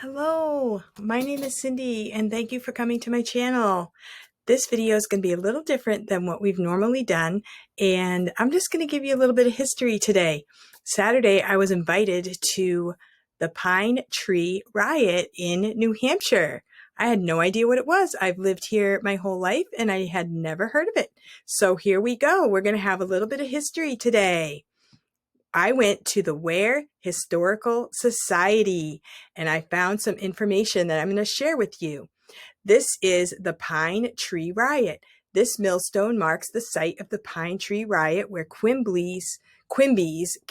Hello, my name is Cindy and thank you for coming to my channel. This video is going to be a little different than what we've normally done, and I'm just going to give you a little bit of history today. Saturday, I was invited to the Pine Tree Riot in New Hampshire. I had no idea what it was. I've lived here my whole life and I had never heard of it. So here we go. We're going to have a little bit of history today. I went to the Ware Historical Society and I found some information that I'm going to share with you. This is the Pine Tree Riot. This millstone marks the site of the Pine Tree Riot where Quimby's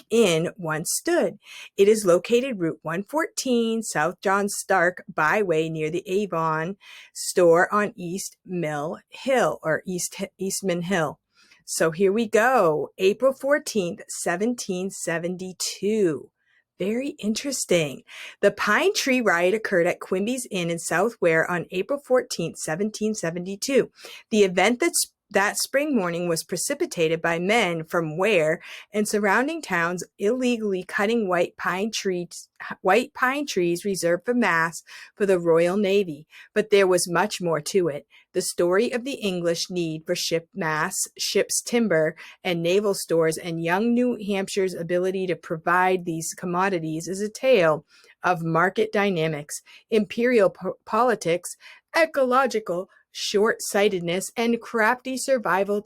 Inn once stood. It is located Route 114, South John Stark Byway near the Avon store on East Mill Hill or Eastman Hill. So here we go. April 14th, 1772. Very interesting. The Pine Tree Riot occurred at Quimby's Inn in South Ware on April 14th, 1772. The event that spring morning was precipitated by men from Ware and surrounding towns illegally cutting white pine trees reserved for mass for the Royal Navy. But there was much more to it. The story of the English need for ship's timber, and naval stores, and young New Hampshire's ability to provide these commodities is a tale of market dynamics, imperial politics, ecological short-sightedness, and crafty survival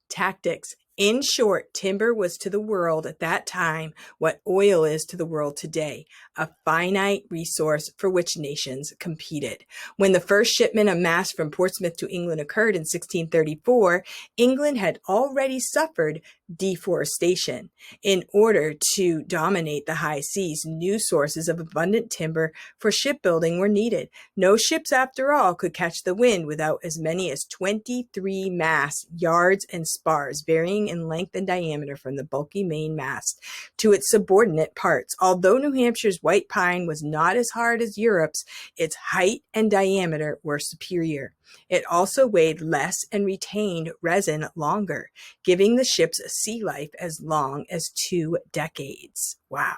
tactics. In short, timber was to the world at that time what oil is to the world today, a finite resource for which nations competed. When the first shipment of mass from Portsmouth to England occurred in 1634, England had already suffered deforestation. In order to dominate the high seas, new sources of abundant timber for shipbuilding were needed. No ships, after all, could catch the wind without as many as 23 masts, yards, and spars, varying in length and diameter from the bulky main mast to its subordinate parts. Although New Hampshire's white pine was not as hard as Europe's, its height and diameter were superior. It also weighed less and retained resin longer, giving the ships a sea life as long as 2 decades. Wow.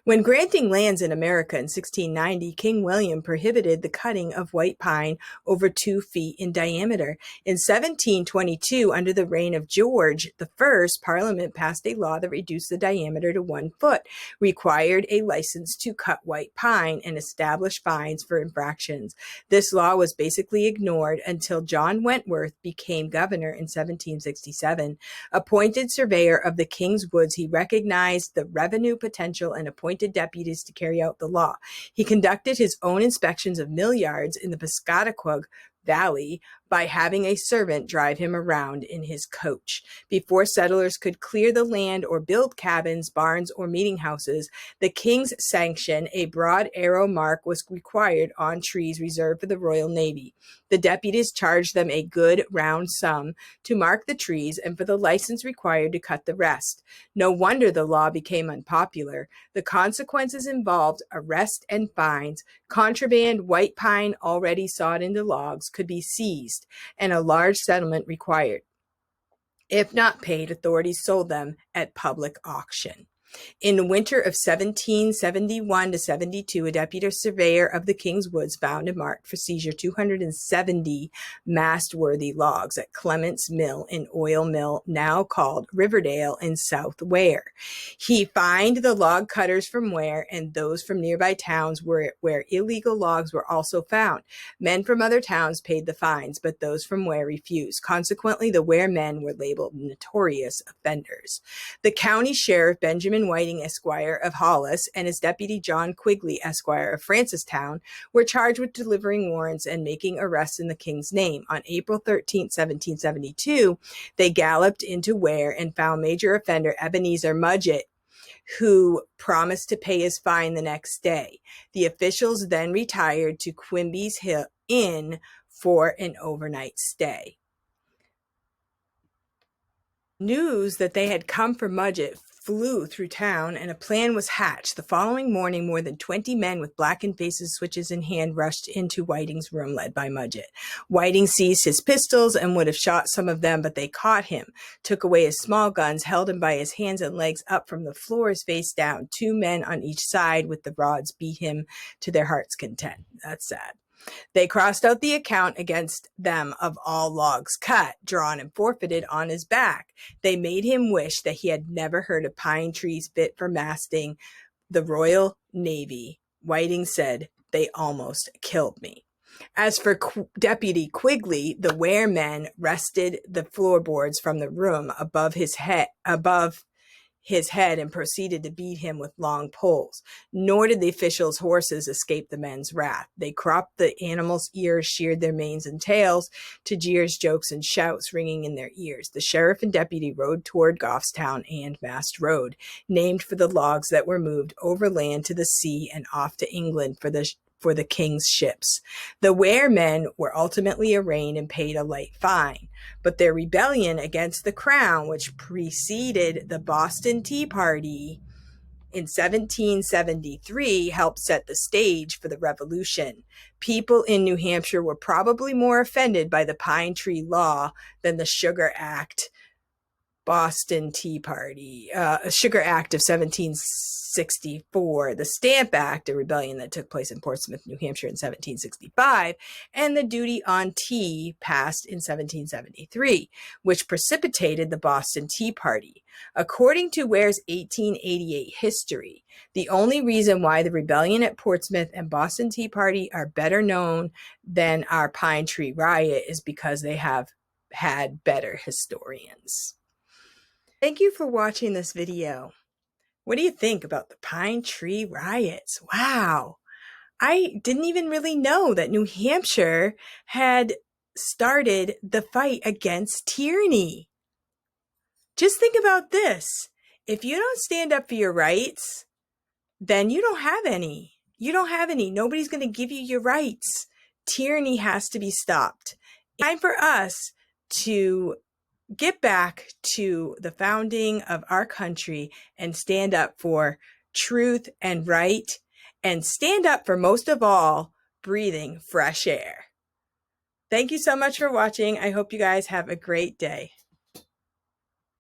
When granting lands in America in 1690, King William prohibited the cutting of white pine over 2 feet in diameter. In 1722, under the reign of George I, Parliament passed a law that reduced the diameter to 1 foot, required a license to cut white pine, and established fines for infractions. This law was basically ignored until John Wentworth became governor in 1767. Appointed surveyor of the King's Woods, he recognized the revenue potential and appointed deputies to carry out the law. He conducted his own inspections of mill yards in the Piscataquag Valley by having a servant drive him around in his coach. Before settlers could clear the land or build cabins, barns, or meeting houses, the king's sanction, a broad arrow mark, was required on trees reserved for the Royal Navy. The deputies charged them a good round sum to mark the trees and for the license required to cut the rest. No wonder the law became unpopular. The consequences involved arrest and fines. Contraband white pine already sawed into logs could be seized, and a large settlement required. If not paid, authorities sold them at public auction. In the winter of 1771 to 72, a deputy surveyor of the King's Woods found and marked for seizure 270 mast-worthy logs at Clement's Mill, an oil mill now called Riverdale in South Ware. He fined the log cutters from Ware and those from nearby towns where illegal logs were also found. Men from other towns paid the fines, but those from Ware refused. Consequently, the Ware men were labeled notorious offenders. The county sheriff, Benjamin Whiting, Esquire of Hollis, and his deputy, John Quigley, Esquire of Francistown, were charged with delivering warrants and making arrests in the king's name. On April 13, 1772, they galloped into Ware and found major offender Ebenezer Mudgett, who promised to pay his fine the next day. The officials then retired to Quimby's Inn for an overnight stay. News that they had come for Mudgett flew through town, and a plan was hatched. The following morning, more than 20 men with blackened faces, switches in hand, rushed into Whiting's room, led by Mudgett. Whiting seized his pistols and would have shot some of them, but they caught him, took away his small guns, held him by his hands and legs up from the floors face down. 2 men on each side with the rods beat him to their heart's content. That's sad. They crossed out the account against them of all logs cut, drawn, and forfeited on his back. They made him wish that he had never heard of pine trees fit for masting the Royal Navy. Whiting said, "They almost killed me." As for Deputy Quigley, the weremen wrested the floorboards from the room above his head and proceeded to beat him with long poles. Nor did the officials' horses escape the men's wrath. They cropped the animals' ears, sheared their manes and tails, to jeers, jokes, and shouts ringing in their ears. The sheriff and deputy rode toward Goffstown and Mast Road, named for the logs that were moved overland to the sea and off to England for the king's ships. The weremen were ultimately arraigned and paid a light fine, but their rebellion against the crown, which preceded the Boston Tea Party in 1773, helped set the stage for the Revolution. People in New Hampshire were probably more offended by the Pine Tree Law than the Sugar Act Boston Tea Party, Sugar Act of 1764, the Stamp Act, a rebellion that took place in Portsmouth, New Hampshire in 1765, and the Duty on Tea passed in 1773, which precipitated the Boston Tea Party. According to Ware's 1888 history, the only reason why the rebellion at Portsmouth and Boston Tea Party are better known than our Pine Tree Riot is because they have had better historians. Thank you for watching this video. What do you think about the Pine Tree Riots? Wow. I didn't even really know that New Hampshire had started the fight against tyranny. Just think about this. If you don't stand up for your rights, then you don't have any. You don't have any. Nobody's going to give you your rights. Tyranny has to be stopped. It's time for us to get back to the founding of our country and stand up for truth and right, and stand up for, most of all, breathing fresh air. Thank you so much for watching. I hope you guys have a great day.